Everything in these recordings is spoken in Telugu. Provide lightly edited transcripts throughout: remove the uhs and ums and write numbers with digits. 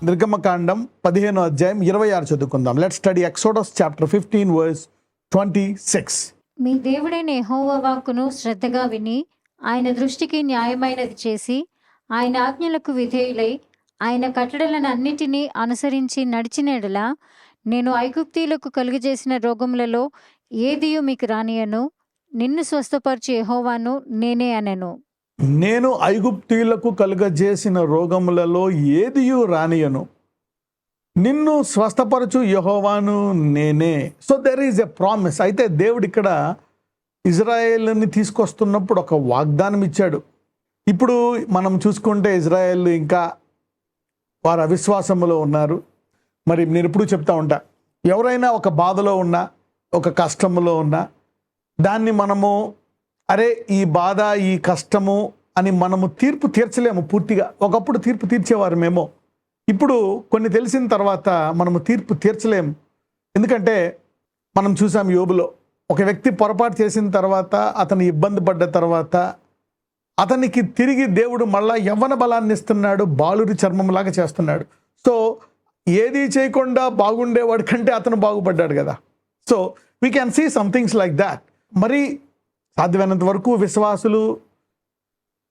నిర్గమకాండం 15వ అధ్యాయం 26 చదువుకుందాం. Let's study Exodus chapter 15 verse 26. మీ దేవుడైన యెహోవా వాక్కును శ్రద్ధగా విని ఆయన దృష్టికి న్యాయమైనది చేసి ఆయన ఆజ్ఞలకు విధేయులై ఆయన కట్టడలను అన్నిటినీ అనుసరించి నడిచిన యెడల నేను ఐగుప్తీయులకు కలుగజేసిన రోగములలో ఏదియు మీకు రానియను, నిన్ను స్వస్థపరచు యెహోవాను నేనే అనెను. నేను ఐగుప్తీయులకు కలుగజేసిన రోగములలో ఏదియు రానియను, నిన్ను స్వస్థపరచు యెహోవాను నేనే. So there is a promise. అయితే దేవుడు ఇక్కడ ఇజ్రాయేల్ని తీసుకొస్తున్నప్పుడు ఒక వాగ్దానం ఇచ్చాడు. ఇప్పుడు మనం చూసుకుంటే ఇజ్రాయేల్ ఇంకా వారు అవిశ్వాసములో ఉన్నారు. మరి నేను ఎప్పుడు చెప్తా ఉంటా, ఎవరైనా ఒక బాధలో ఉన్నా, ఒక కష్టములో ఉన్నా, దాన్ని మనము అరే ఈ బాధ ఈ కష్టము అని మనము తీర్పు తీర్చలేము పూర్తిగా. ఒకప్పుడు తీర్పు తీర్చేవారమేమో, ఇప్పుడు కొన్ని తెలిసిన తర్వాత మనము తీర్పు తీర్చలేము. ఎందుకంటే మనం చూసాం యోబులో, ఒక వ్యక్తి పొరపాటు చేసిన తర్వాత, అతను ఇబ్బంది పడ్డ తర్వాత అతనికి తిరిగి దేవుడు మళ్ళా యవ్వన బలాన్ని ఇస్తున్నాడు, బాలురి చర్మంలాగా చేస్తున్నాడు. సో ఏది చేయకుండా బాగుండేవాడి కంటే అతను బాగుపడ్డాడు కదా. So we can see somethings like that. మరి సాధ్యమైనంత వరకు విశ్వాసులు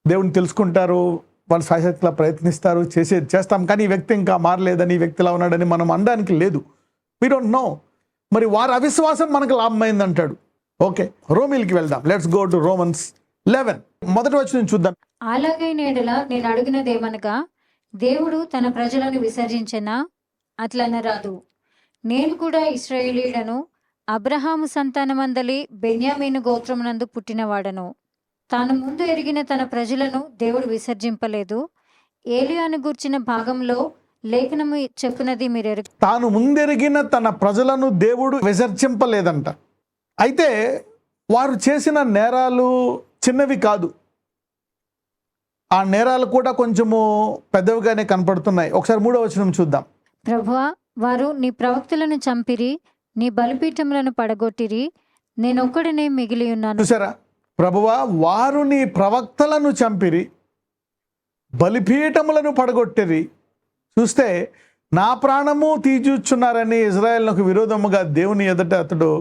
దేవుని తెలుసుకుంటారు, వాళ్ళు శాశ్వతలా ప్రయత్నిస్తారు, చేస్తాం. కానీ ఈ వ్యక్తి ఇంకా మారలేదని, ఈ వ్యక్తిలా ఉన్నాడని మనం అనడానికి లేదు. We don't know. మరి వారి అవిశ్వాసం మనకు లాభమైంది అంటాడు. ఓకే, రోమీలకి వెళ్దాం. లెట్స్ గో టు రోమన్స్ 11 మొదటి వచనం చూద్దాం. అలాగైన యెడల నేను అడుగునదేమనగా, దేవుడు తన ప్రజలను విసర్జించెనా? అట్లనరాదు. నేను కూడా ఇశ్రాయేలీయుడను, అబ్రహాము సంతానమందలి బెన్యామీను గోత్రమునందు పుట్టినవాడను. తాను ముందు ఎరిగిన తన ప్రజలను దేవుడు విసర్జింపలేదు. ఏలియాను గూర్చిన భాగంలో లేఖనము చెప్పునది మీరెరు. తాను ముందెరిగిన తన ప్రజలను దేవుడు విసర్జింపలేదంట. అయితే వారు చేసిన నేరాలు చిన్నవి కాదు, ఆ నేరాలు కూడా కొంచెము పెద్దవిగానే కనపడుతున్నాయి. ఒకసారి 3వ వచనం చూద్దాం. ప్రభువా, వారు నీ ప్రవక్తలను చంపిరి, నీ బలిపీఠములను పడగొట్టిరి, నేనొక్కడినే మిగిలి ఉన్నాను. చూసారా, ప్రభువా వారు నీ ప్రవక్తలను చంపిరి, బలిపీఠములను పడగొట్టిరి. చూస్తే నా ప్రాణము తీజూచున్నారని ఇజ్రాయేలుకు విరోధముగా దేవుని ఎదుట అతడు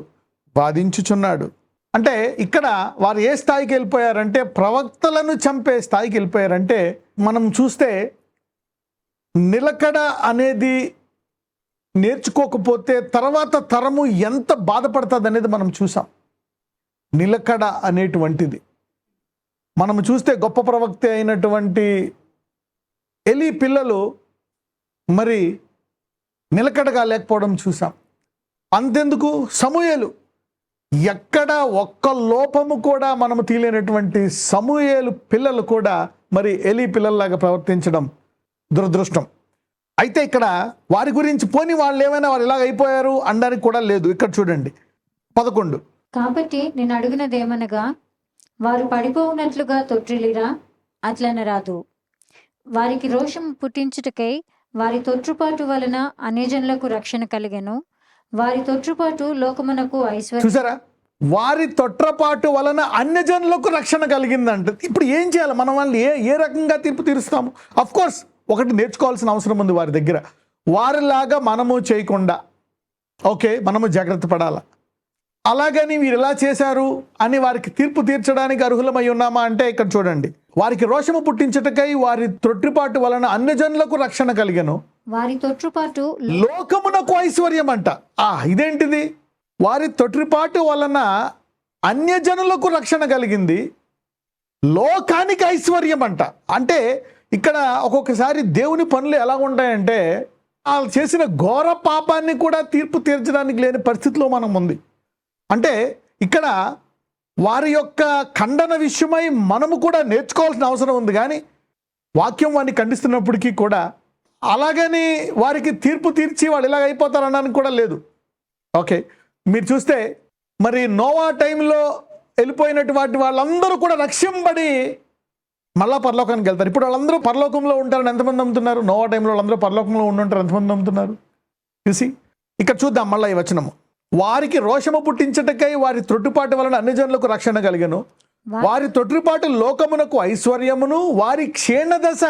వాదించుచున్నాడు. అంటే ఇక్కడ వారు ఏ స్థాయికి వెళ్ళిపోయారంటే, ప్రవక్తలను చంపే స్థాయికి వెళ్ళిపోయారంటే, మనం చూస్తే నిలకడ అనేది నేర్చుకోకపోతే తర్వాత తరము ఎంత బాధపడుతుంది అనేది మనం చూసాం. నిలకడ అనేటువంటిది మనం చూస్తే గొప్ప ప్రవక్త అయినటువంటి ఎలీ పిల్లలు మరి నిలకడగా లేకపోవడం చూసాం. అంతెందుకు, సమూయేలు, ఎక్కడ ఒక్క లోపము కూడా మనము తీయలేనటువంటి సమూయేలు పిల్లలు కూడా మరి ఎలీ పిల్లల్లాగా ప్రవర్తించడం దురదృష్టం. అయితే ఇక్కడ వారి గురించి పోని వాళ్ళు ఏమైనా వారు ఇలాగ అయిపోయారు అనడానికి కూడా లేదు. ఇక్కడ చూడండి 11. కాబట్టి నేను అడుగునదేమనగా, వారు పడిపోవునట్లుగా తొట్టిల్లిరా? అట్లనరాదు. వారికి రోషం పుట్టించుటకై వారి తొట్రుపాటు వలన అన్యజనులకు రక్షణ కలిగెను. వారి తొట్రుపాటు లోకమునకు ఐశ్వర్యం. చూసారా, వారి తొట్రపాటు వలన అన్యజనులకు రక్షణ కలిగిందంట. ఇప్పుడు ఏం చేయాలి? మనం వాళ్ళని ఏ రకంగా తీర్పు తీరుస్తాము? అఫ్ కోర్స్ ఒకటి నేర్చుకోవాల్సిన అవసరం ఉంది వారి దగ్గర. వారిలాగా మనము చేయకుండా, ఓకే, మనము జాగ్రత్త పడాలా. అలాగని వీరు ఎలా చేశారు అని వారికి తీర్పు తీర్చడానికి అర్హులమై ఉన్నామా అంటే ఇక్కడ చూడండి, వారికి రోషము పుట్టించుటకై వారి తొట్టిపాటు వలన అన్యజనులకు రక్షణ కలిగెను, వారి తొట్రుపాటు లోకమునకు ఐశ్వర్యం అంట. ఇదేంటిది? వారి తొట్టిపాటు వలన అన్యజనులకు రక్షణ కలిగింది, లోకానికి ఐశ్వర్యం అంట. అంటే ఇక్కడ ఒక్కొక్కసారి దేవుని పనులు ఎలా ఉంటాయంటే, వాళ్ళు చేసిన ఘోర పాపాన్ని కూడా తీర్పు తీర్చడానికి లేని పరిస్థితిలో మనం ఉంది. అంటే ఇక్కడ వారి యొక్క ఖండన విషయమై మనము కూడా నేర్చుకోవాల్సిన అవసరం ఉంది. కానీ వాక్యం వారిని ఖండిస్తున్నప్పటికీ కూడా అలాగని వారికి తీర్పు తీర్చి వాళ్ళు ఇలాగ అయిపోతారనడానికి కూడా లేదు. ఓకే, మీరు చూస్తే మరి నోవా టైంలో వెళ్ళిపోయినటువంటి వాళ్ళందరూ కూడా రక్షింపబడి మళ్ళా పరలోకానికి వెళ్తారు. ఇప్పుడు వాళ్ళందరూ పరలోకంలో ఉంటారని ఎంతమంది నమ్ముతున్నారు? నోవా టైంలో వాళ్ళందరూ పరలోకంలో ఉండుంటారు ఎంతమంది నమ్ముతున్నారు? చూసి ఇక్కడ చూద్దాం మళ్ళీ ఈ వచనము. వారికి రోషము పుట్టించటకై వారి తొట్టుపాటు వలన అన్యజనులకు రక్షణ కలిగెను, వారి తొట్టుపాటు లోకమునకు ఐశ్వర్యమును, వారి క్షీణదశ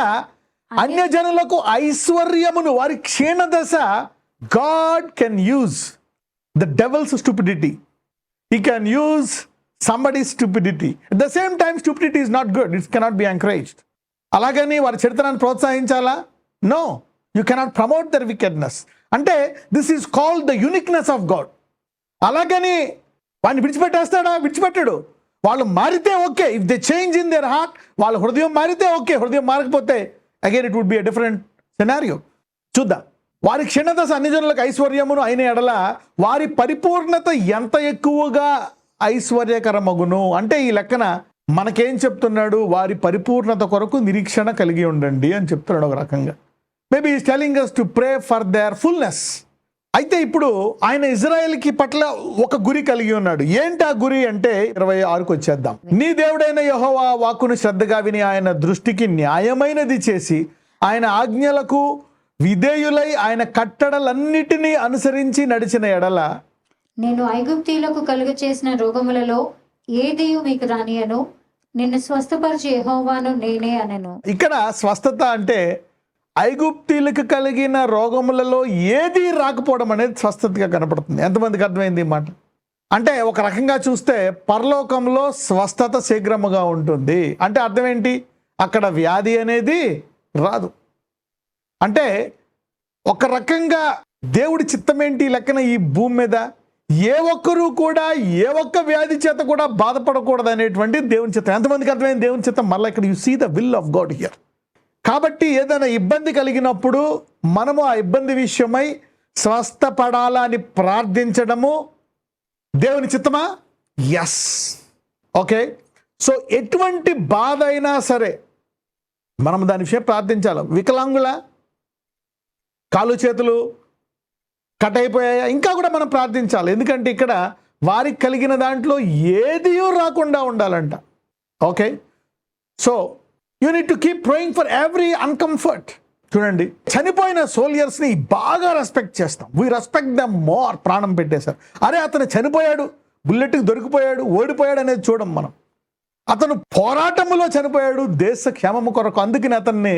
అన్యజనులకు ఐశ్వర్యమును, వారి క్షీణదశ, God can use the devil's stupidity. He can use somebody's stupidity. At the same time, stupidity is not good. It cannot be encouraged. అలాగని వారి చరిత్రను ప్రోత్సహించాలా? No, you cannot promote their wickedness. అంటే this is called the uniqueness of God. అలాగని వాడిని విడిచిపెట్టేస్తాడా? విడిచిపెట్టాడు. వాళ్ళు మారితే okay, if they change in their heart, వాళ్ళ హృదయం మారితే ఓకే. హృదయం మారకపోతే again it would be a different scenario. చూద్దాం. వారి క్షీణదశ అన్యజనులకు ఐశ్వర్యమును అయిన ఎడల వారి పరిపూర్ణత ఎంత ఎక్కువగా ఐశ్వర్యకరమగును. అంటే ఈ లెక్కన మనకేం చెప్తున్నాడు? వారి పరిపూర్ణత కొరకు నిరీక్షణ కలిగి ఉండండి అని చెప్తున్నాడు ఒక రకంగా. Maybe is telling us to pray for their fullness. అయితే ఇప్పుడు ఆయన ఇజ్రాయెల్కి పట్ల ఒక గురి కలిగి ఉన్నాడు. ఏంటి ఆ గురి అంటే 26కు వచ్చేద్దాం. నీ దేవుడైన యెహోవా వాక్కును శ్రద్ధగా విని ఆయన దృష్టికి న్యాయమైనది చేసి ఆయన ఆజ్ఞలకు విధేయులై ఆయన కట్టడలన్నిటినీ అనుసరించి నడిచిన ఎడల నేను ఐగుప్తీయులకు కలుగ చేసిన రోగములలో ఏదియు మీకు రానియను, నిన్ను స్వస్థపరచు యెహోవాను నేనే అనెను. ఇక్కడ స్వస్థత అంటే ఐగుప్తీయులకు కలిగిన రోగములలో ఏది రాకపోవడం అనేది స్వస్థతగా కనపడుతుంది. ఎంతమందికి అర్థమైంది ఈ మాట? అంటే ఒక రకంగా చూస్తే పరలోకంలో స్వస్థత శీఘ్రముగా ఉంటుంది. అంటే అర్థం ఏంటి? అక్కడ వ్యాధి అనేది రాదు. అంటే ఒక రకంగా దేవుడి చిత్తం ఏంటి లెక్కన ఈ భూమి మీద ఏ ఒక్కరూ కూడా ఏ ఒక్క వ్యాధి చేత కూడా బాధపడకూడదు అనేటువంటి దేవుని చిత్తం. ఎంతమందికి అర్థమైంది దేవుని చిత్తం? మళ్ళీ ఇక్కడ you see the will of God here. కాబట్టి ఏదైనా ఇబ్బంది కలిగినప్పుడు మనము ఆ ఇబ్బంది విషయమై స్వస్థపడాలా అని ప్రార్థించడము దేవుని చిత్తమా? ఎస్. ఓకే. సో ఎటువంటి బాధ అయినా సరే మనం దాని విషయం ప్రార్థించాలి. వికలాంగుల కాలు చేతులు కట్ అయిపోయాయా? ఇంకా కూడా మనం ప్రార్థించాలి. ఎందుకంటే ఇక్కడ వారికి కలిగిన దాంట్లో ఏదియూ రాకుండా ఉండాలంట. Okay. So you need to keep praying for every uncomfort. చూడండి, చనిపోయిన సోల్జర్స్ని బాగా రెస్పెక్ట్ చేస్తాం. We respect them more. ప్రాణం పెట్టేశారు. అరే అతను చనిపోయాడు, బుల్లెట్కి దొరికిపోయాడు, ఓడిపోయాడు అనేది చూడం మనం. అతను పోరాటములో చనిపోయాడు దేశ క్షేమము కొరకు. అందుకని అతన్ని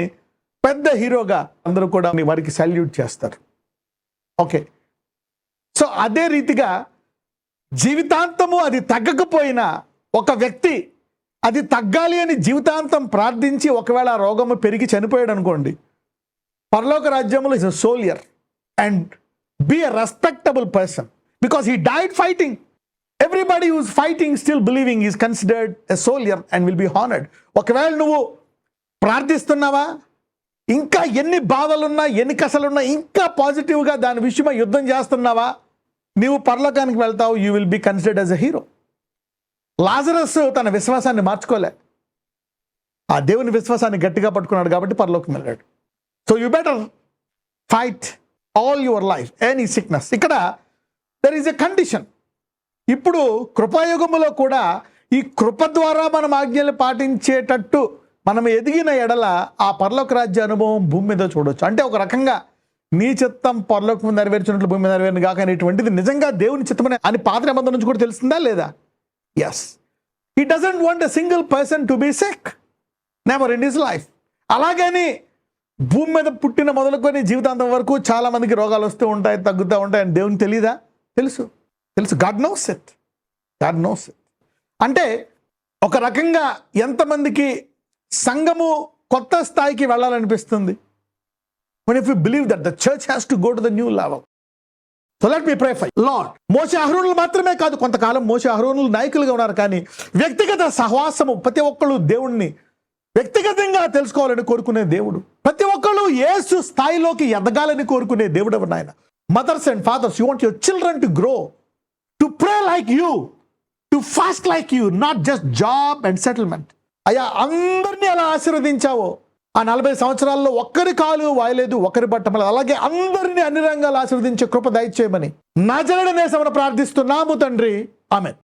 పెద్ద హీరోగా అందరూ కూడా వారికి సాల్యూట్ చేస్తారు. ఓకే. సో అదే రీతిగా జీవితాంతము అది తగ్గకపోయినా ఒక వ్యక్తి అది తగ్గాలి అని జీవితాంతం ప్రార్థించి ఒకవేళ ఆ రోగము పెరిగి చనిపోయాడు అనుకోండి, పరలోక రాజ్యములో is a soldier and be a respectable person because he died fighting. Everybody who is fighting still believing is considered a soldier and will be honoured. ఒకవేళ నువ్వు ప్రార్థిస్తున్నావా, ఇంకా ఎన్ని బాధలున్నా ఎన్ని కసలున్నా ఇంకా పాజిటివ్గా దాని విషయమై యుద్ధం చేస్తున్నావా, నీవు పరలోకానికి వెళ్తావు. You will be considered as a hero. Lazarus తన విశ్వాసాన్ని మార్చుకోలే. ఆ దేవుని విశ్వాసాన్ని గట్టిగా పట్టుకున్నాడు కాబట్టి పరలోకం వెళ్ళాడు. So you better fight all your life any sickness. ఇక్కడ దెర్ ఈజ్ ఎ కండిషన్. ఇప్పుడు కృపాయుగములో కూడా ఈ కృప ద్వారా మనం ఆజ్ఞలు పాటించేటట్టు మనం ఎదిగిన ఎడల ఆ పరలోక రాజ్య అనుభవం భూమి మీద చూడొచ్చు. అంటే ఒక రకంగా నీ చిత్తం పరలోకం నెరవేర్చినట్లు భూమి మీద నెరవేరిన కాక అనేటువంటిది నిజంగా దేవుని చిత్తమని అని పాత నిబంధన నుంచి కూడా తెలుస్తుందా లేదా? Yes. He doesn't want a single person to be sick never in his life. అలాగని భూమి మీద పుట్టిన మొదలుకొని జీవితాంతం వరకు చాలా మందికి రోగాలు వస్తూ ఉంటాయి, తగ్గుతూ ఉంటాయి అని దేవునికి తెలీదా? తెలుసు. God knows it. అంటే ఒక రకంగా ఎంతమందికి సంఘము కొత్త స్థాయికి వెళ్ళాలనిపిస్తుంది? when if we believe that the church has to go to the new level. So let me pray for you. Lord, మోషే అహరోనులు మాత్రమే కాదు, కొంతకాలం మోషే అహరోనులు నాయకులుగా ఉన్నారు, కానీ వ్యక్తిగత సహవాసము ప్రతి ఒక్కళ్ళు దేవుణ్ణి వ్యక్తిగతంగా తెలుసుకోవాలని కోరుకునే దేవుడు. ప్రతి ఒక్కళ్ళు యేసు స్థాయిలోకి ఎదగాలని కోరుకునే దేవుడు ఎవరు నాయన? Mothers and fathers, you want your children to grow, to pray like you, to fast like you, not just job and settlement. అయ్యా, అందరినీ అలా ఆశీర్వదించావో ఆ 40 సంవత్సరాల్లో ఒక్కరి కాలు వాయలేదు, ఒకరి బట్టమలేదు. అలాగే అందరినీ అన్ని రంగాలు ఆశీర్వదించే కృప దయచేయమని నజరేయుడైన యేసునామమున ప్రార్థిస్తున్నాము తండ్రి. ఆమేన్.